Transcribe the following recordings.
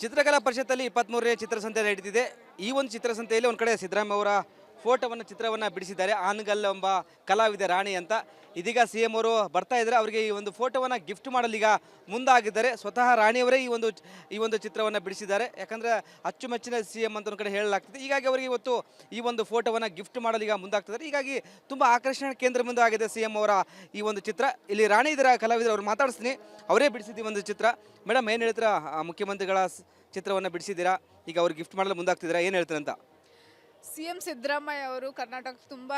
ಚಿತ್ರಕಲಾ ಪರಿಷತ್ತಲ್ಲಿ 23ನೇ ಚಿತ್ರಸಂತೆ ನಡೆದಿದೆ. ಈ ಒಂದು ಚಿತ್ರಸಂತೆಯಲ್ಲಿ ಒಂದು ಕಡೆ ಸಿದ್ದರಾಮಯ್ಯ ಅವರ ಚಿತ್ರವನ್ನು ಬಿಡಿಸಿದ್ದಾರೆ. ಆನಗಲ್ ಎಂಬ ಕಲಾವಿದ ರಾಣಿ ಅಂತ. ಇದೀಗ ಸಿ ಎಂ ಅವರು ಬರ್ತಾ ಇದ್ದಾರೆ. ಅವರಿಗೆ ಈ ಒಂದು ಫೋಟೋವನ್ನು ಗಿಫ್ಟ್ ಮಾಡಲು ಈಗ ಮುಂದಾಗಿದ್ದಾರೆ. ಸ್ವತಃ ರಾಣಿಯವರೇ ಈ ಒಂದು ಚಿತ್ರವನ್ನು ಬಿಡಿಸಿದ್ದಾರೆ. ಯಾಕಂದರೆ ಅಚ್ಚುಮೆಚ್ಚಿನ ಸಿ ಎಂ ಅಂತ ಒಂದು ಕಡೆ ಹೇಳಲಾಗ್ತದೆ. ಹೀಗಾಗಿ ಅವರಿಗೆ ಇವತ್ತು ಈ ಒಂದು ಫೋಟೋವನ್ನು ಗಿಫ್ಟ್ ಮಾಡಲು ಈಗ ಮುಂದಾಗ್ತಿದ್ದಾರೆ. ಹೀಗಾಗಿ ತುಂಬ ಆಕರ್ಷಣೆ ಕೇಂದ್ರ ಬಿಂದು ಆಗಿದೆ ಸಿ ಎಂ ಅವರ ಈ ಒಂದು ಚಿತ್ರ. ಇಲ್ಲಿ ರಾಣಿ ಇದರ ಕಲಾವಿದರು ಅವ್ರು ಮಾತಾಡಿಸ್ತೀನಿ. ಅವರೇ ಬಿಡಿಸಿದ ಈ ಒಂದು ಚಿತ್ರ. ಮೇಡಮ್ ಏನು ಹೇಳ್ತೀರಾ? ಮುಖ್ಯಮಂತ್ರಿಗಳ ಚಿತ್ರವನ್ನು ಬಿಡಿಸಿದ್ದೀರಾ, ಈಗ ಅವ್ರು ಗಿಫ್ಟ್ ಮಾಡಲು ಮುಂದಾಗ್ತಿದ್ದೀರಾ, ಏನು ಹೇಳ್ತೀರಾ ಅಂತ? CM ಸಿದ್ದರಾಮಯ್ಯ ಅವರು ಕರ್ನಾಟಕಕ್ಕೆ ತುಂಬ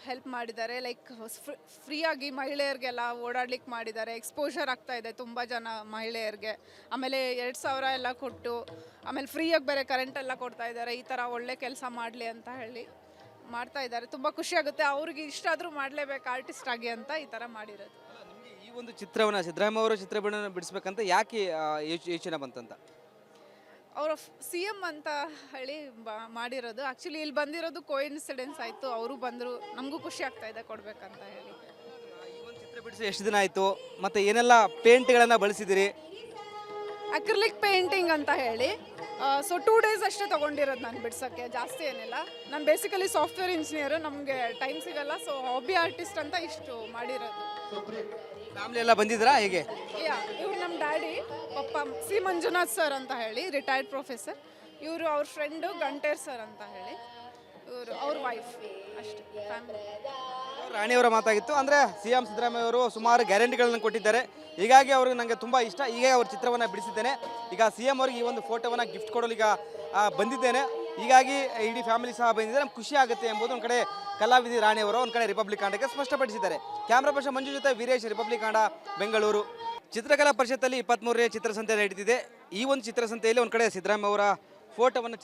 ಹೆಲ್ಪ್ ಮಾಡಿದ್ದಾರೆ. ಲೈಕ್ ಫ್ರೀಯಾಗಿ ಮಹಿಳೆಯರಿಗೆಲ್ಲ ಓಡಾಡ್ಲಿಕ್ಕೆ ಮಾಡಿದ್ದಾರೆ. ಎಕ್ಸ್ಪೋಷರ್ ಆಗ್ತಾ ಇದೆ ತುಂಬ ಜನ ಮಹಿಳೆಯರಿಗೆ. ಆಮೇಲೆ 2,000 ಎಲ್ಲ ಕೊಟ್ಟು ಆಮೇಲೆ ಫ್ರೀಯಾಗಿ ಬೇರೆ ಕರೆಂಟ್ ಎಲ್ಲ ಕೊಡ್ತಾ ಇದ್ದಾರೆ. ಈ ಥರ ಒಳ್ಳೆ ಕೆಲಸ ಮಾಡಲಿ ಅಂತ ಹೇಳಿ ಮಾಡ್ತಾ ಇದ್ದಾರೆ. ತುಂಬ ಖುಷಿಯಾಗುತ್ತೆ. ಅವ್ರಿಗೆ ಇಷ್ಟ ಆದರೂ ಮಾಡಲೇಬೇಕು ಆರ್ಟಿಸ್ಟ್ ಆಗಿ ಅಂತ ಈ ಥರ ಮಾಡಿರೋದು. ಈ ಒಂದು ಚಿತ್ರವನ್ನು ಸಿದ್ದರಾಮಯ್ಯ ಅವರ ಚಿತ್ರವನ್ನು ಬಿಡಿಸ್ಬೇಕಂತ ಯಾಕೆ ಯೋಚನೆ ಬಂತಂತ? ಅವರ CM ಅಂತ ಹೇಳಿ ಮಾಡಿರೋದು. ಆ್ಯಕ್ಚುಲಿ ಇಲ್ಲಿ ಬಂದಿರೋದು ಕೋಇನ್ಸಿಡೆನ್ಸ್ ಆಯಿತು. ಅವರು ಬಂದರು, ನಮಗೂ ಖುಷಿ ಆಗ್ತಾ ಇದೆ ಕೊಡಬೇಕಂತ ಹೇಳಿ. ಈ ಒಂದು ಚಿತ್ರ ಬಿಡಿಸಿ ಎಷ್ಟು ದಿನ ಆಯಿತು, ಮತ್ತು ಏನೆಲ್ಲ ಪೇಂಟ್ಗಳನ್ನು ಬಳಸಿದಿರಿ? ಅಕ್ರಿಲಿಕ್ ಪೇಂಟಿಂಗ್ ಅಂತ ಹೇಳಿ ಸೊ 2 days ಅಷ್ಟೇ ತೊಗೊಂಡಿರೋದು ನಾನು ಬಿಡ್ಸೋಕ್ಕೆ, ಜಾಸ್ತಿ ಏನಿಲ್ಲ. ನಾನು ಬೇಸಿಕಲಿ ಸಾಫ್ಟ್ವೇರ್ ಇಂಜಿನಿಯರು, ನಮಗೆ ಟೈಮ್ ಸಿಗಲ್ಲ. ಸೊ ಹಾಬಿ ಆರ್ಟಿಸ್ಟ್ ಅಂತ ಇಷ್ಟು ಮಾಡಿರೋದು. ಫ್ಯಾಮಿಲಿ ಎಲ್ಲ ಬಂದಿದ್ರಾ ಹೇಗೆ? ಇವ್ರು ನಮ್ಮ ಡ್ಯಾಡಿ ಪಪ್ಪ C ಮಂಜುನಾಥ್ ಸರ್ ಅಂತ ಹೇಳಿ ರಿಟೈರ್ಡ್ ಪ್ರೊಫೆಸರ್. ಇವರು ಅವ್ರ ಫ್ರೆಂಡು ಗಂಟೇರ್ ಸರ್ ಅಂತ ಹೇಳಿ, ಇವರು ಅವ್ರ ವೈಫ್ ಅಷ್ಟೇ ಫ್ಯಾಮಿಲಿ. ರಾಣಿಯವರ ಮಾತಾಗಿತ್ತು. ಅಂದರೆ CM ಸಿದ್ದರಾಮಯ್ಯ ಅವರು ಸುಮಾರು ಗ್ಯಾರಂಟಿಗಳನ್ನು ಕೊಟ್ಟಿದ್ದಾರೆ. ಹೀಗಾಗಿ ಅವ್ರಿಗೆ ನನಗೆ ತುಂಬ ಇಷ್ಟ. ಹೀಗೆ ಅವ್ರ ಚಿತ್ರವನ್ನು ಬಿಡಿಸಿದ್ದೇನೆ. ಈಗ CM ಅವ್ರಿಗೆ ಈ ಒಂದು ಫೋಟೋವನ್ನು ಗಿಫ್ಟ್ ಕೊಡಲು ಈಗ ಬಂದಿದ್ದೇನೆ. ಹೀಗಾಗಿ ಇಡೀ ಫ್ಯಾಮಿಲಿ ಸಹ ಬಂದಿದ್ದಾರೆ. ನಮ್ಗೆ ಖುಷಿ ಆಗುತ್ತೆ ಎಂಬುದು ಒಂದು ಕಡೆ ಕಲಾವಿದಿ ರಾಣಿಯವರು, ಒಂದು ಕಡೆ ರಿಪಬ್ಲಿಕ್ ಕಾಂಡಕ್ಕೆ ಸ್ಪಷ್ಟಪಡಿಸಿದ್ದಾರೆ. ಕ್ಯಾಮ್ರಾ ಪರ್ಸನ್ ಮಂಜು ಜೊತೆ ವೀರೇಶ್, ರಿಪಬ್ಲಿಕ್ ಕಾಂಡ, ಬೆಂಗಳೂರು. ಚಿತ್ರಕಲಾ ಪರಿಷತ್ತಲ್ಲಿ 23ನೇ ಚಿತ್ರಸಂತೆ ನಡೆದಿದೆ. ಈ ಒಂದು ಚಿತ್ರಸಂತೆಯಲ್ಲಿ ಒಂದು ಕಡೆ ಸಿದ್ದರಾಮಯ್ಯ ಅವರ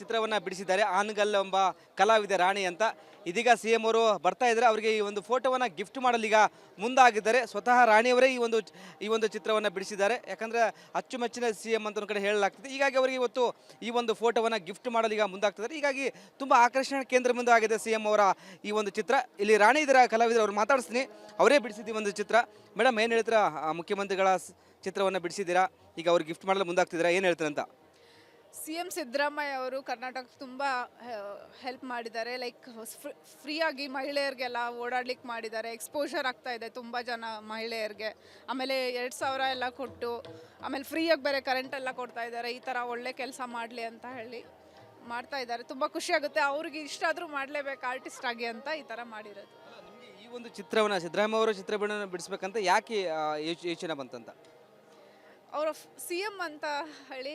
ಚಿತ್ರವನ್ನು ಬಿಡಿಸಿದ್ದಾರೆ. ಆನಗಲ್ ಎಂಬ ಕಲಾವಿದ ರಾಣಿ ಅಂತ. ಇದೀಗ CM ಅವರು ಬರ್ತಾ ಇದ್ದಾರೆ. ಅವರಿಗೆ ಈ ಒಂದು ಫೋಟೋವನ್ನು ಗಿಫ್ಟ್ ಮಾಡಲು ಈಗ ಮುಂದಾಗಿದ್ದಾರೆ. ಸ್ವತಃ ರಾಣಿಯವರೇ ಈ ಒಂದು ಚಿತ್ರವನ್ನು ಬಿಡಿಸಿದ್ದಾರೆ. ಯಾಕಂದರೆ ಅಚ್ಚುಮೆಚ್ಚಿನ CM ಅಂತ ಒಂದು ಕಡೆ ಹೇಳಲಾಗ್ತದೆ. ಹೀಗಾಗಿ ಅವರಿಗೆ ಇವತ್ತು ಈ ಒಂದು ಫೋಟೋವನ್ನು ಗಿಫ್ಟ್ ಮಾಡಲು ಈಗ ಮುಂದಾಗ್ತಿದ್ದಾರೆ. ಹೀಗಾಗಿ ತುಂಬ ಆಕರ್ಷಣೆ ಕೇಂದ್ರ ಬಿಂದು ಆಗಿದೆ CM ಅವರ ಈ ಒಂದು ಚಿತ್ರ. ಇಲ್ಲಿ ರಾಣಿ ಇದರ ಕಲಾವಿದರು ಅವ್ರು ಮಾತಾಡಿಸ್ತೀನಿ. ಅವರೇ ಬಿಡಿಸಿದ ಈ ಒಂದು ಚಿತ್ರ. ಮೇಡಮ್ ಏನು ಹೇಳ್ತೀರಾ? ಮುಖ್ಯಮಂತ್ರಿಗಳ ಚಿತ್ರವನ್ನು ಬಿಡಿಸಿದ್ದೀರಾ, ಈಗ ಅವ್ರು ಗಿಫ್ಟ್ ಮಾಡಲು ಮುಂದಾಗ್ತಿದ್ದೀರಾ, ಏನು ಹೇಳ್ತೀರಾ ಅಂತ? CM ಸಿದ್ದರಾಮಯ್ಯ ಅವರು ಕರ್ನಾಟಕಕ್ಕೆ ತುಂಬ ಹೆಲ್ಪ್ ಮಾಡಿದ್ದಾರೆ. ಲೈಕ್ ಫ್ರೀಯಾಗಿ ಮಹಿಳೆಯರಿಗೆಲ್ಲ ಓಡಾಡ್ಲಿಕ್ಕೆ ಮಾಡಿದ್ದಾರೆ. ಎಕ್ಸ್ಪೋಷರ್ ಆಗ್ತಾ ಇದೆ ತುಂಬ ಜನ ಮಹಿಳೆಯರಿಗೆ. ಆಮೇಲೆ 2,000 ಎಲ್ಲ ಕೊಟ್ಟು ಆಮೇಲೆ ಫ್ರೀಯಾಗಿ ಬೇರೆ ಕರೆಂಟ್ ಎಲ್ಲ ಕೊಡ್ತಾ ಇದ್ದಾರೆ. ಈ ಥರ ಒಳ್ಳೆ ಕೆಲಸ ಮಾಡಲಿ ಅಂತ ಹೇಳಿ ಮಾಡ್ತಾ ಇದ್ದಾರೆ. ತುಂಬ ಖುಷಿಯಾಗುತ್ತೆ. ಅವ್ರಿಗೆ ಇಷ್ಟ ಆದರೂ ಮಾಡಲೇಬೇಕು ಆರ್ಟಿಸ್ಟ್ ಆಗಿ ಅಂತ ಈ ಥರ ಮಾಡಿರೋದು. ಈ ಒಂದು ಚಿತ್ರವನ್ನು ಸಿದ್ದರಾಮಯ್ಯ ಅವರ ಚಿತ್ರವನ್ನು ಬಿಡಿಸ್ಬೇಕಂತ ಯಾಕೆ ಯೋಚನೆ ಬಂತಂತ? ಅವರ CM ಅಂತ ಹೇಳಿ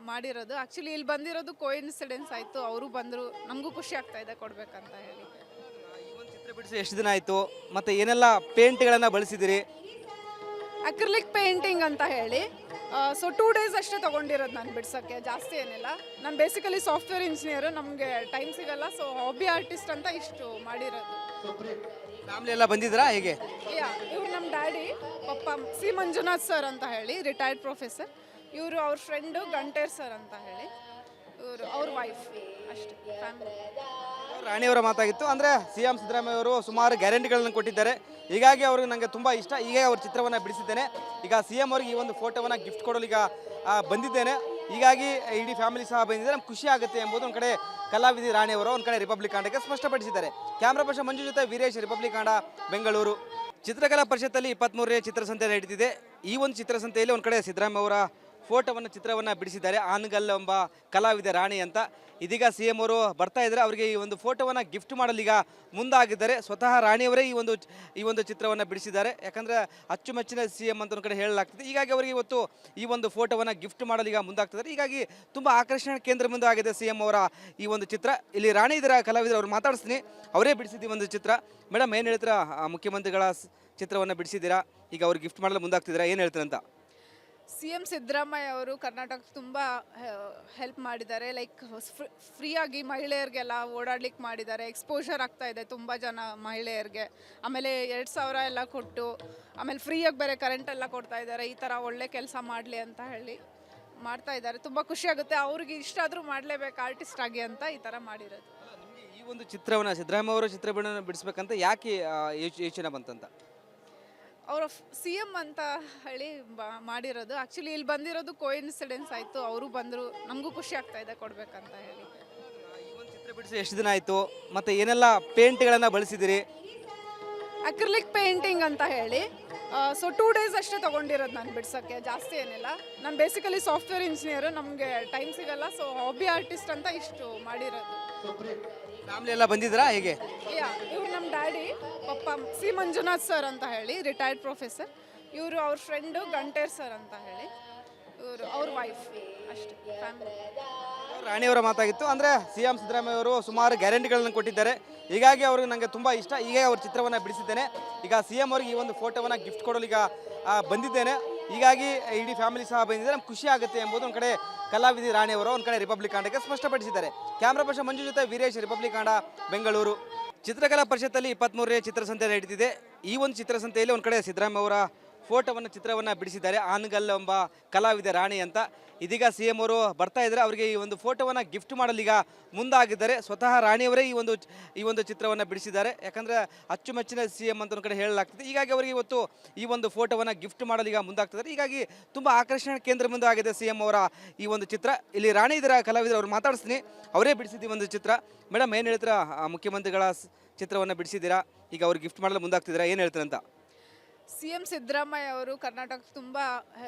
ಮಾಡಿರೋದು. ಆ್ಯಕ್ಚುಲಿ ಇಲ್ಲಿ ಬಂದಿರೋದು ಕೋಇನ್ಸಿಡೆನ್ಸ್ ಆಯಿತು. ಅವರು ಬಂದರು, ನಮಗೂ ಖುಷಿ ಆಗ್ತಾ ಇದೆ ಕೊಡಬೇಕಂತ ಹೇಳಿ. ಈ ಒಂದು ಚಿತ್ರ ಬಿಡಿಸಿ ಎಷ್ಟು ದಿನ ಆಯಿತು, ಮತ್ತು ಏನೆಲ್ಲ ಪೇಂಟ್ಗಳನ್ನು ಬಳಸಿದಿರಿ? ಅಕ್ರಿಲಿಕ್ ಪೇಂಟಿಂಗ್ ಅಂತ ಹೇಳಿ ಸೊ 2 days ಅಷ್ಟೇ ತೊಗೊಂಡಿರೋದು ನಾನು ಬಿಡ್ಸೋಕ್ಕೆ, ಜಾಸ್ತಿ ಏನಿಲ್ಲ. ನಾನು ಬೇಸಿಕಲಿ ಸಾಫ್ಟ್ವೇರ್ ಇಂಜಿನಿಯರು, ನಮಗೆ ಟೈಮ್ ಸಿಗಲ್ಲ. ಸೊ ಹಾಬಿ ಆರ್ಟಿಸ್ಟ್ ಅಂತ ಇಷ್ಟು ಮಾಡಿರೋದು. ಫ್ಯಾಮಿಲಿ ಎಲ್ಲ ಬಂದಿದ್ರಾ ಹೇಗೆ? ಇವ್ರು ನಮ್ಮ ಡ್ಯಾಡಿ ಪಪ್ಪ C ಮಂಜುನಾಥ್ ಸರ್ ಅಂತ ಹೇಳಿ ರಿಟೈರ್ಡ್ ಪ್ರೊಫೆಸರ್. ಇವರು ಅವ್ರ ಫ್ರೆಂಡು ಗಂಟೇರ್ ಸರ್ ಅಂತ ಹೇಳಿ, ಇವರು ಅವ್ರ ವೈಫ್ ಅಷ್ಟೇ ಫ್ಯಾಮಿಲಿ. ರಾಣಿಯವರ ಮಾತಾಗಿತ್ತು. ಅಂದರೆ CM ಸಿದ್ದರಾಮಯ್ಯ ಅವರು ಸುಮಾರು ಗ್ಯಾರಂಟಿಗಳನ್ನು ಕೊಟ್ಟಿದ್ದಾರೆ. ಹೀಗಾಗಿ ಅವ್ರಿಗೆ ನನಗೆ ತುಂಬ ಇಷ್ಟ. ಹೀಗೆ ಅವ್ರ ಚಿತ್ರವನ್ನು ಬಿಡಿಸಿದ್ದೇನೆ. ಈಗ CM ಅವ್ರಿಗೆ ಈ ಒಂದು ಫೋಟೋವನ್ನು ಗಿಫ್ಟ್ ಕೊಡಲು ಈಗ ಬಂದಿದ್ದೇನೆ. ಹೀಗಾಗಿ ಇಡೀ ಫ್ಯಾಮಿಲಿ ಸಹ ಬಂದಿದ್ದಾರೆ. ನಮ್ಗೆ ಖುಷಿ ಆಗುತ್ತೆ ಎಂಬುದು ಒಂದು ಕಡೆ ಕಲಾವಿದಿ ರಾಣಿಯವರು, ಒಂದು ಕಡೆ ರಿಪಬ್ಲಿಕ್ ಕಾಂಡಕ್ಕೆ ಸ್ಪಷ್ಟಪಡಿಸಿದ್ದಾರೆ. ಕ್ಯಾಮ್ರಾ ಪರ್ಸನ್ ಮಂಜು ಜೊತೆ ವೀರೇಶ್, ರಿಪಬ್ಲಿಕ್ ಕಾಂಡ, ಬೆಂಗಳೂರು. ಚಿತ್ರಕಲಾ ಪರಿಷತ್ತಲ್ಲಿ 23ನೇ ಚಿತ್ರಸಂತೆ ನಡೆದಿದೆ. ಈ ಒಂದು ಚಿತ್ರಸಂತೆಯಲ್ಲಿ ಒಂದು ಕಡೆ ಸಿದ್ದರಾಮಯ್ಯ ಅವರ ಚಿತ್ರವನ್ನು ಬಿಡಿಸಿದ್ದಾರೆ. ಆನಗಲ್ ಎಂಬ ಕಲಾವಿದ ರಾಣಿ ಅಂತ. ಇದೀಗ CM ಅವರು ಬರ್ತಾ ಇದ್ದಾರೆ. ಅವರಿಗೆ ಈ ಒಂದು ಫೋಟೋವನ್ನು ಗಿಫ್ಟ್ ಮಾಡಲು ಈಗ ಮುಂದಾಗಿದ್ದಾರೆ. ಸ್ವತಃ ರಾಣಿಯವರೇ ಈ ಒಂದು ಚಿತ್ರವನ್ನು ಬಿಡಿಸಿದ್ದಾರೆ. ಯಾಕಂದರೆ ಅಚ್ಚುಮೆಚ್ಚಿನ CM ಅಂತ ಒಂದು ಕಡೆ ಹೇಳಲಾಗ್ತದೆ. ಹೀಗಾಗಿ ಅವರಿಗೆ ಇವತ್ತು ಈ ಒಂದು ಫೋಟೋವನ್ನು ಗಿಫ್ಟ್ ಮಾಡಲು ಈಗ ಮುಂದಾಗ್ತಿದ್ದಾರೆ. ಹೀಗಾಗಿ ತುಂಬ ಆಕರ್ಷಣೆ ಕೇಂದ್ರ ಬಿಂದು ಆಗಿದೆ CM ಅವರ ಈ ಒಂದು ಚಿತ್ರ. ಇಲ್ಲಿ ರಾಣಿ ಇದರ ಕಲಾವಿದರು ಅವ್ರು ಮಾತಾಡಿಸ್ತೀನಿ. ಅವರೇ ಬಿಡಿಸಿದ ಈ ಒಂದು ಚಿತ್ರ. ಮೇಡಮ್ ಏನು ಹೇಳ್ತೀರಾ? ಮುಖ್ಯಮಂತ್ರಿಗಳ ಚಿತ್ರವನ್ನು ಬಿಡಿಸಿದ್ದೀರಾ, ಈಗ ಅವ್ರು ಗಿಫ್ಟ್ ಮಾಡಲು ಮುಂದಾಗ್ತಿದ್ದೀರಾ, ಏನು ಹೇಳ್ತೀರಾ ಅಂತ? CM ಸಿದ್ದರಾಮಯ್ಯ ಅವರು ಕರ್ನಾಟಕಕ್ಕೆ ತುಂಬ ಹೆಲ್ಪ್ ಮಾಡಿದ್ದಾರೆ. ಲೈಕ್ ಫ್ರೀಯಾಗಿ ಮಹಿಳೆಯರಿಗೆಲ್ಲ ಓಡಾಡ್ಲಿಕ್ಕೆ ಮಾಡಿದ್ದಾರೆ. ಎಕ್ಸ್ಪೋಷರ್ ಆಗ್ತಾ ಇದೆ ತುಂಬ ಜನ ಮಹಿಳೆಯರಿಗೆ. ಆಮೇಲೆ 2,000 ಎಲ್ಲ ಕೊಟ್ಟು ಆಮೇಲೆ ಫ್ರೀಯಾಗಿ ಬೇರೆ ಕರೆಂಟ್ ಎಲ್ಲ ಕೊಡ್ತಾ ಇದ್ದಾರೆ. ಈ ಥರ ಒಳ್ಳೆ ಕೆಲಸ ಮಾಡಲಿ ಅಂತ ಹೇಳಿ ಮಾಡ್ತಾ ಇದ್ದಾರೆ. ತುಂಬ ಖುಷಿಯಾಗುತ್ತೆ. ಅವ್ರಿಗೆ ಇಷ್ಟ ಆದರೂ ಮಾಡಲೇಬೇಕು ಆರ್ಟಿಸ್ಟ್ ಆಗಿ ಅಂತ ಈ ಥರ ಮಾಡಿರೋದು. ಈ ಒಂದು ಚಿತ್ರವನ್ನು ಸಿದ್ದರಾಮಯ್ಯ ಅವರ ಚಿತ್ರವನ್ನು ಬಿಡಿಸ್ಬೇಕಂತ ಯಾಕೆ ಯೋಚನೆ ಬಂತಂತ? ಅವರ ಸಿ ಎಮ್ ಅಂತ ಹೇಳಿ ಮಾಡಿರೋದು. ಆ್ಯಕ್ಚುಲಿ ಇಲ್ಲಿ ಬಂದಿರೋದು ಕೋಇನ್ಸಿಡೆನ್ಸ್ ಆಯಿತು, ಅವರು ಬಂದರು, ನಮಗೂ ಖುಷಿ ಆಗ್ತಾ ಇದೆ ಕೊಡಬೇಕಂತ ಹೇಳಿ. ಈ ಒಂದು ಚಿತ್ರ ಬಿಡಿಸಿ ಎಷ್ಟು ದಿನ ಆಯಿತು ಮತ್ತು ಏನೆಲ್ಲ ಪೇಂಟ್ಗಳನ್ನು ಬಳಸಿದಿರಿ? ಅಕ್ರಿಲಿಕ್ ಪೇಂಟಿಂಗ್ ಅಂತ ಹೇಳಿ ಸೊ 2 ಡೇಸ್ ಅಷ್ಟೇ ತೊಗೊಂಡಿರೋದು ನಾನು ಬಿಡ್ಸೋಕ್ಕೆ, ಜಾಸ್ತಿ ಏನಿಲ್ಲ. ನಾನು ಬೇಸಿಕಲಿ ಸಾಫ್ಟ್ವೇರ್ ಇಂಜಿನಿಯರು, ನಮಗೆ ಟೈಮ್ ಸಿಗಲ್ಲ, ಸೊ ಹಾಬಿ ಆರ್ಟಿಸ್ಟ್ ಅಂತ ಇಷ್ಟು ಮಾಡಿರೋದು. ಫ್ಯಾಮಿಲಿ ಎಲ್ಲ ಬಂದಿದ್ರಾ ಹೇಗೆ? ಇವ್ರು ನಮ್ಮ ಡ್ಯಾಡಿ ಪಪ್ಪ ಸಿ ಮಂಜುನಾಥ್ ಸರ್ ಅಂತ ಹೇಳಿ ರಿಟೈರ್ಡ್ ಪ್ರೊಫೆಸರ್. ಇವರು ಅವ್ರ ಫ್ರೆಂಡು ಗಂಟೇರ್ ಸರ್ ಅಂತ ಹೇಳಿ, ಇವರು ಅವ್ರ ವೈಫ್, ಅಷ್ಟೇ ಫ್ಯಾಮಿಲಿ. ರಾಣಿಯವರ ಮಾತಾಗಿತ್ತು. ಅಂದರೆ ಸಿ ಎಂ ಸಿದ್ದರಾಮಯ್ಯ ಅವರು ಸುಮಾರು ಗ್ಯಾರಂಟಿಗಳನ್ನು ಕೊಟ್ಟಿದ್ದಾರೆ, ಹೀಗಾಗಿ ಅವ್ರಿಗೆ ನನಗೆ ತುಂಬ ಇಷ್ಟ, ಹೀಗೆ ಅವ್ರ ಚಿತ್ರವನ್ನು ಬಿಡಿಸಿದ್ದೇನೆ. ಈಗ ಸಿ ಎಂ ಅವ್ರಿಗೆ ಈ ಒಂದು ಫೋಟೋವನ್ನು ಗಿಫ್ಟ್ ಕೊಡಲು ಈಗ ಬಂದಿದ್ದೇನೆ. ಹೀಗಾಗಿ ಇಡೀ ಫ್ಯಾಮಿಲಿ ಸಹ ಬಂದಿದ್ದಾರೆ, ನಮ್ಗೆ ಖುಷಿ ಆಗುತ್ತೆ ಎಂಬುದು ಒಂದು ಕಡೆ ಕಲಾವಿದೆ ರಾಣಿಯವರು, ಒಂದು ಕಡೆ ರಿಪಬ್ಲಿಕ್ ಕಾಂಡಕ್ಕೆ ಸ್ಪಷ್ಟಪಡಿಸಿದ್ದಾರೆ. ಕ್ಯಾಮ್ರಾ ಪರ್ಸನ್ ಮಂಜು ಜೊತೆ ವೀರೇಶ್, ರಿಪಬ್ಲಿಕ್ ಕಾಂಡ, ಬೆಂಗಳೂರು. ಚಿತ್ರಕಲಾ ಪರಿಷತ್ತಲ್ಲಿ 23ನೇ ಚಿತ್ರಸಂತೆ ನಡೀತಿದೆ. ಈ ಒಂದು ಚಿತ್ರಸಂತೆಯಲ್ಲಿ ಒಂದು ಕಡೆ ಸಿದ್ದರಾಮಯ್ಯ ಅವರ ಫೋಟೋವನ್ನು ಚಿತ್ರವನ್ನು ಬಿಡಿಸಿದ್ದಾರೆ. ಆನಗಲ್ ಎಂಬ ಕಲಾವಿದೆ ರಾಣಿ ಅಂತ. ಇದೀಗ ಸಿ ಎಂ ಅವರು ಬರ್ತಾ ಇದ್ದಾರೆ, ಅವರಿಗೆ ಈ ಒಂದು ಫೋಟೋವನ್ನು ಗಿಫ್ಟ್ ಮಾಡಲು ಈಗ ಮುಂದಾಗಿದ್ದಾರೆ. ಸ್ವತಃ ರಾಣಿಯವರೇ ಈ ಒಂದು ಚಿತ್ರವನ್ನು ಬಿಡಿಸಿದ್ದಾರೆ. ಯಾಕಂದರೆ ಅಚ್ಚುಮೆಚ್ಚಿನ ಸಿ ಎಂ ಅಂತ ಒಂದು ಕಡೆ ಹೇಳಲಾಗ್ತದೆ. ಹೀಗಾಗಿ ಅವರಿಗೆ ಇವತ್ತು ಈ ಒಂದು ಫೋಟೋವನ್ನು ಗಿಫ್ಟ್ ಮಾಡಲು ಈಗ ಮುಂದಾಗ್ತಿದ್ದಾರೆ. ಹೀಗಾಗಿ ತುಂಬ ಆಕರ್ಷಣೆ ಕೇಂದ್ರ ಬಿಂದು ಆಗಿದೆ ಸಿ ಎಂ ಅವರ ಈ ಒಂದು ಚಿತ್ರ. ಇಲ್ಲಿ ರಾಣಿ ಇದರ ಕಲಾವಿದರು, ಅವ್ರು ಮಾತಾಡಿಸ್ತೀನಿ, ಅವರೇ ಬಿಡಿಸಿದ ಈ ಒಂದು ಚಿತ್ರ. ಮೇಡಮ್ ಏನು ಹೇಳ್ತೀರಾ? ಮುಖ್ಯಮಂತ್ರಿಗಳ ಚಿತ್ರವನ್ನು ಬಿಡಿಸಿದ್ದೀರಾ, ಈಗ ಅವ್ರು ಗಿಫ್ಟ್ ಮಾಡಲು ಮುಂದಾಗ್ತಿದ್ದೀರಾ, ಏನು ಹೇಳ್ತೀರಾ ಅಂತ? ಸಿ ಎಮ್ ಸಿದ್ದರಾಮಯ್ಯ ಅವರು ಕರ್ನಾಟಕಕ್ಕೆ ತುಂಬ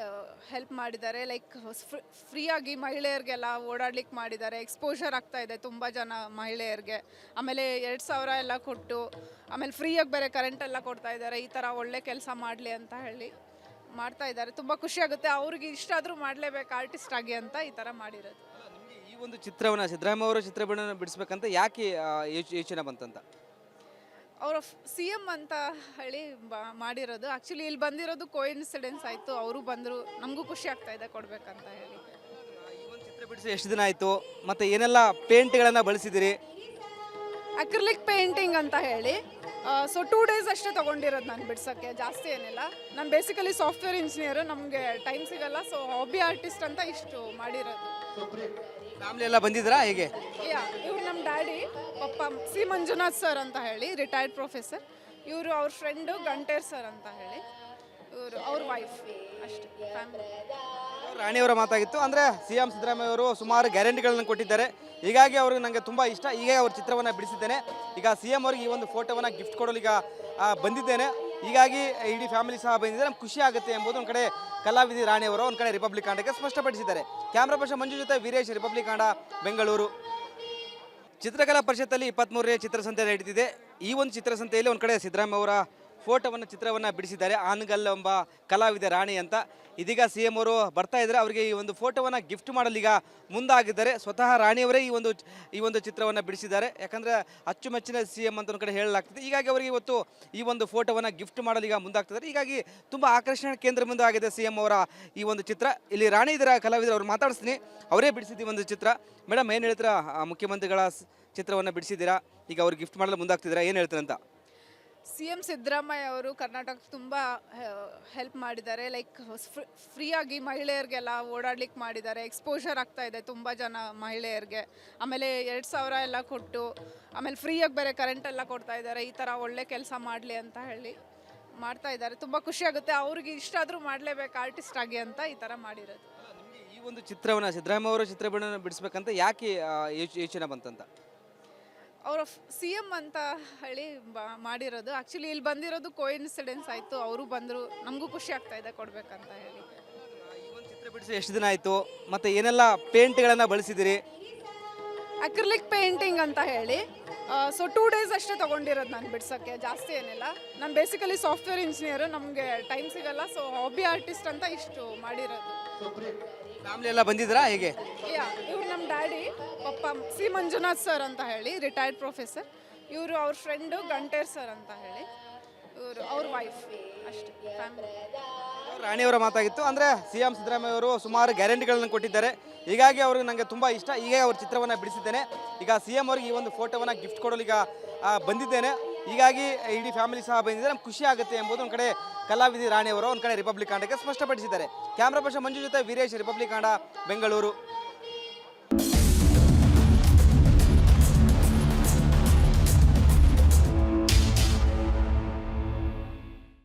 ಹೆಲ್ಪ್ ಮಾಡಿದ್ದಾರೆ. ಲೈಕ್ ಫ್ರೀಯಾಗಿ ಮಹಿಳೆಯರಿಗೆಲ್ಲ ಓಡಾಡ್ಲಿಕ್ಕೆ ಮಾಡಿದ್ದಾರೆ. ಎಕ್ಸ್ಪೋಷರ್ ಆಗ್ತಾ ಇದೆ ತುಂಬ ಜನ ಮಹಿಳೆಯರಿಗೆ. ಆಮೇಲೆ 2,000 ಎಲ್ಲ ಕೊಟ್ಟು, ಆಮೇಲೆ ಫ್ರೀಯಾಗಿ ಬೇರೆ ಕರೆಂಟ್ ಎಲ್ಲ ಕೊಡ್ತಾ ಇದ್ದಾರೆ. ಈ ಥರ ಒಳ್ಳೆ ಕೆಲಸ ಮಾಡಲಿ ಅಂತ ಹೇಳಿ ಮಾಡ್ತಾ ಇದ್ದಾರೆ. ತುಂಬ ಖುಷಿ ಆಗುತ್ತೆ, ಅವ್ರಿಗೆ ಇಷ್ಟ ಆದರೂ ಮಾಡಲೇಬೇಕು ಆರ್ಟಿಸ್ಟ್ ಆಗಿ ಅಂತ ಈ ಥರ ಮಾಡಿರೋದು. ಈ ಒಂದು ಚಿತ್ರವನ್ನು ಸಿದ್ದರಾಮಯ್ಯ ಅವರ ಚಿತ್ರವನ್ನು ಬಿಡಿಸ್ಬೇಕಂತ ಯಾಕೆ ಯೋಚನೆ ಬಂತಂತ? ಅವರ ಸಿ ಎಮ್ ಅಂತ ಹೇಳಿ ಮಾಡಿರೋದು. ಆ್ಯಕ್ಚುಲಿ ಇಲ್ಲಿ ಬಂದಿರೋದು ಕೋಇನ್ಸಿಡೆನ್ಸ್ ಆಯಿತು, ಅವರು ಬಂದರು, ನಮಗೂ ಖುಷಿ ಆಗ್ತಾ ಇದೆ ಕೊಡಬೇಕಂತ ಹೇಳಿ. ಈ ಒಂದು ಚಿತ್ರ ಬಿಡಿಸಿ ಎಷ್ಟು ದಿನ ಆಯಿತು ಮತ್ತು ಏನೆಲ್ಲ ಪೇಂಟ್ಗಳನ್ನು ಬಳಸಿದಿರಿ? ಅಕ್ರಿಲಿಕ್ ಪೇಂಟಿಂಗ್ ಅಂತ ಹೇಳಿ ಸೊ 2 ಡೇಸ್ ಅಷ್ಟೇ ತೊಗೊಂಡಿರೋದು ನಾನು ಬಿಡ್ಸೋಕ್ಕೆ, ಜಾಸ್ತಿ ಏನಿಲ್ಲ. ನಾನು ಬೇಸಿಕಲಿ ಸಾಫ್ಟ್ವೇರ್ ಇಂಜಿನಿಯರು, ನಮಗೆ ಟೈಮ್ ಸಿಗಲ್ಲ, ಸೊ ಹಾಬಿ ಆರ್ಟಿಸ್ಟ್ ಅಂತ ಇಷ್ಟು ಮಾಡಿರೋದು. ಫ್ಯಾಮಿಲಿ ಎಲ್ಲ ಬಂದಿದ್ರಾ ಹೇಗೆ? ಇವ್ರು ನಮ್ಮ ಡ್ಯಾಡಿ ಪಪ್ಪ ಸಿ ಮಂಜುನಾಥ್ ಸರ್ ಅಂತ ಹೇಳಿ ರಿಟೈರ್ಡ್ ಪ್ರೊಫೆಸರ್. ಇವರು ಅವ್ರ ಫ್ರೆಂಡು ಗಂಟೇರ್ ಸರ್ ಅಂತ ಹೇಳಿ, ಇವರು ಅವ್ರ ವೈಫ್, ಅಷ್ಟೇ ಫ್ಯಾಮಿಲಿ. ರಾಣಿಯವರ ಮಾತಾಗಿತ್ತು. ಅಂದರೆ ಸಿ ಎಂ ಸಿದ್ದರಾಮಯ್ಯ ಅವರು ಸುಮಾರು ಗ್ಯಾರಂಟಿಗಳನ್ನು ಕೊಟ್ಟಿದ್ದಾರೆ, ಹೀಗಾಗಿ ಅವ್ರಿಗೆ ನನಗೆ ತುಂಬ ಇಷ್ಟ, ಹೀಗೆ ಅವ್ರ ಚಿತ್ರವನ್ನು ಬಿಡಿಸಿದ್ದೇನೆ. ಈಗ ಸಿ ಎಂ ಅವ್ರಿಗೆ ಈ ಒಂದು ಫೋಟೋವನ್ನು ಗಿಫ್ಟ್ ಕೊಡಲು ಈಗ ಬಂದಿದ್ದೇನೆ. ಹೀಗಾಗಿ ಇಡೀ ಫ್ಯಾಮಿಲಿ ಸಹ ಬಂದಿದ್ದಾರೆ, ನಮ್ಗೆ ಖುಷಿ ಆಗುತ್ತೆ ಎಂಬುದು ಒಂದು ಕಡೆ ಕಲಾವಿದೆ ರಾಣಿಯವರು, ಒಂದು ಕಡೆ ರಿಪಬ್ಲಿಕ್ ಕಾಂಡಕ್ಕೆ ಸ್ಪಷ್ಟಪಡಿಸಿದ್ದಾರೆ. ಕ್ಯಾಮ್ರಾ ಪರ್ಸನ್ ಮಂಜು ಜೊತೆ ವೀರೇಶ್, ರಿಪಬ್ಲಿಕ್ ಕಾಂಡ, ಬೆಂಗಳೂರು. ಚಿತ್ರಕಲಾ ಪರಿಷತ್ತಲ್ಲಿ 23ನೇ ಚಿತ್ರಸಂತೆ ನಡೀತಿದೆ. ಈ ಒಂದು ಚಿತ್ರಸಂತೆಯಲ್ಲಿ ಒಂದು ಕಡೆ ಸಿದ್ದರಾಮಯ್ಯ ಅವರ ಫೋಟೋವನ್ನು ಚಿತ್ರವನ್ನು ಬಿಡಿಸಿದ್ದಾರೆ. ಆನಗಲ್ ಎಂಬ ಕಲಾವಿದೆ ರಾಣಿ ಅಂತ. ಇದೀಗ ಸಿ ಎಂ ಅವರು ಬರ್ತಾ ಇದ್ದಾರೆ, ಅವರಿಗೆ ಈ ಒಂದು ಫೋಟೋವನ್ನು ಗಿಫ್ಟ್ ಮಾಡಲು ಈಗ ಮುಂದಾಗಿದ್ದಾರೆ. ಸ್ವತಃ ರಾಣಿಯವರೇ ಈ ಒಂದು ಚಿತ್ರವನ್ನು ಬಿಡಿಸಿದ್ದಾರೆ. ಯಾಕಂದರೆ ಅಚ್ಚುಮೆಚ್ಚಿನ ಸಿ ಎಂ ಅಂತ ಒಂದು ಕಡೆ ಹೇಳಲಾಗ್ತದೆ. ಹೀಗಾಗಿ ಅವರಿಗೆ ಇವತ್ತು ಈ ಒಂದು ಫೋಟೋವನ್ನು ಗಿಫ್ಟ್ ಮಾಡಲು ಈಗ ಮುಂದಾಗ್ತಿದ್ದಾರೆ. ಹೀಗಾಗಿ ತುಂಬ ಆಕರ್ಷಣೆ ಕೇಂದ್ರ ಬಿಂದು ಆಗಿದೆ ಸಿ ಎಂ ಅವರ ಈ ಒಂದು ಚಿತ್ರ. ಇಲ್ಲಿ ರಾಣಿ ಇದರ ಕಲಾವಿದರು, ಅವ್ರು ಮಾತಾಡಿಸ್ತೀನಿ, ಅವರೇ ಬಿಡಿಸಿದ ಈ ಒಂದು ಚಿತ್ರ. ಮೇಡಮ್ ಏನು ಹೇಳ್ತೀರಾ? ಮುಖ್ಯಮಂತ್ರಿಗಳ ಚಿತ್ರವನ್ನು ಬಿಡಿಸಿದ್ದೀರಾ, ಈಗ ಅವ್ರು ಗಿಫ್ಟ್ ಮಾಡಲು ಮುಂದಾಗ್ತಿದ್ದೀರಾ, ಏನು ಹೇಳ್ತೀರಂತ? ಸಿ ಎಮ್ ಸಿದ್ದರಾಮಯ್ಯ ಅವರು ಕರ್ನಾಟಕಕ್ಕೆ ತುಂಬ ಹೆಲ್ಪ್ ಮಾಡಿದ್ದಾರೆ. ಲೈಕ್ ಫ್ರೀಯಾಗಿ ಮಹಿಳೆಯರಿಗೆಲ್ಲ ಓಡಾಡ್ಲಿಕ್ಕೆ ಮಾಡಿದ್ದಾರೆ. ಎಕ್ಸ್ಪೋಷರ್ ಆಗ್ತಾ ಇದೆ ತುಂಬ ಜನ ಮಹಿಳೆಯರಿಗೆ. ಆಮೇಲೆ 2,000 ಎಲ್ಲ ಕೊಟ್ಟು, ಆಮೇಲೆ ಫ್ರೀಯಾಗಿ ಬೇರೆ ಕರೆಂಟ್ ಎಲ್ಲ ಕೊಡ್ತಾ ಇದ್ದಾರೆ. ಈ ಥರ ಒಳ್ಳೆ ಕೆಲಸ ಮಾಡಲಿ ಅಂತ ಹೇಳಿ ಮಾಡ್ತಾ ಇದ್ದಾರೆ. ತುಂಬ ಖುಷಿ ಆಗುತ್ತೆ, ಅವ್ರಿಗೆ ಇಷ್ಟ ಆದರೂ ಮಾಡಲೇಬೇಕು ಆರ್ಟಿಸ್ಟ್ ಆಗಿ ಅಂತ ಈ ಥರ ಮಾಡಿರೋದು. ಈ ಒಂದು ಚಿತ್ರವನ್ನು ಸಿದ್ದರಾಮಯ್ಯ ಅವರ ಚಿತ್ರವನ್ನು ಬಿಡಿಸ್ಬೇಕಂತ ಯಾಕೆ ಯೋಚನೆ ಬಂತಂತ? ಅವರ ಸಿ ಎಮ್ ಅಂತ ಹೇಳಿ ಮಾಡಿರೋದು. ಆ್ಯಕ್ಚುಲಿ ಇಲ್ಲಿ ಬಂದಿರೋದು ಕೋಇನ್ಸಿಡೆನ್ಸ್ ಆಯಿತು, ಅವರು ಬಂದರು, ನಮಗೂ ಖುಷಿ ಆಗ್ತಾ ಇದೆ ಕೊಡಬೇಕಂತ ಹೇಳಿ. ಈ ಒಂದು ಚಿತ್ರ ಬಿಡಿಸಿ ಎಷ್ಟು ದಿನ ಆಯಿತು ಮತ್ತು ಏನೆಲ್ಲ ಪೇಂಟ್ಗಳನ್ನು ಬಳಸಿದಿರಿ? ಅಕ್ರಿಲಿಕ್ ಪೇಂಟಿಂಗ್ ಅಂತ ಹೇಳಿ ಸೊ 2 ಡೇಸ್ ಅಷ್ಟೇ ತೊಗೊಂಡಿರೋದು ನಾನು ಬಿಡ್ಸೋಕ್ಕೆ, ಜಾಸ್ತಿ ಏನಿಲ್ಲ. ನಾನು ಬೇಸಿಕಲಿ ಸಾಫ್ಟ್ವೇರ್ ಇಂಜಿನಿಯರು, ನಮಗೆ ಟೈಮ್ ಸಿಗಲ್ಲ, ಸೊ ಹಾಬಿ ಆರ್ಟಿಸ್ಟ್ ಅಂತ ಇಷ್ಟು ಮಾಡಿರೋದು. ಫ್ಯಾಮಿಲಿ ಎಲ್ಲ ಬಂದಿದ್ರಾ ಹೇಗೆ? ಇವ್ರು ನಮ್ಮ ಡ್ಯಾಡಿ ಪಪ್ಪ ಸಿ ಮಂಜುನಾಥ್ ಸರ್ ಅಂತ ಹೇಳಿ ರಿಟೈರ್ಡ್ ಪ್ರೊಫೆಸರ್. ಇವರು ಅವ್ರ ಫ್ರೆಂಡು ಗಂಟೇರ್ ಸರ್ ಅಂತ ಹೇಳಿ, ಇವರು ಅವ್ರ ವೈಫ್, ಅಷ್ಟೇ ಫ್ಯಾಮಿಲಿ. ರಾಣಿಯವರ ಮಾತಾಗಿತ್ತು. ಅಂದರೆ ಸಿ ಎಂ ಸಿದ್ದರಾಮಯ್ಯ ಅವರು ಸುಮಾರು ಗ್ಯಾರಂಟಿಗಳನ್ನು ಕೊಟ್ಟಿದ್ದಾರೆ, ಹೀಗಾಗಿ ಅವ್ರಿಗೆ ನನಗೆ ತುಂಬ ಇಷ್ಟ, ಹೀಗೆ ಅವ್ರ ಚಿತ್ರವನ್ನು ಬಿಡಿಸಿದ್ದೇನೆ. ಈಗ ಸಿ ಎಂ ಅವ್ರಿಗೆ ಈ ಒಂದು ಫೋಟೋವನ್ನು ಗಿಫ್ಟ್ ಕೊಡಲು ಈಗ ಬಂದಿದ್ದೇನೆ. ಹೀಗಾಗಿ ಇಡೀ ಫ್ಯಾಮಿಲಿ ಸಹ ಬಂದಿದ್ದಾರೆ, ನಮ್ಗೆ ಖುಷಿ ಆಗುತ್ತೆ ಎಂಬುದು ಒಂದು ಕಡೆ ಕಲಾವಿದೆ ರಾಣಿಯವರು, ಒಂದು ಕಡೆ ರಿಪಬ್ಲಿಕ್ ಕಾಂಡಕ್ಕೆ ಸ್ಪಷ್ಟಪಡಿಸಿದ್ದಾರೆ. ಕ್ಯಾಮ್ರಾ ಪರ್ಸನ್ ಮಂಜು ಜೊತೆ ವೀರೇಶ್, ರಿಪಬ್ಲಿಕ್ ಕಾಂಡ, ಬೆಂಗಳೂರು.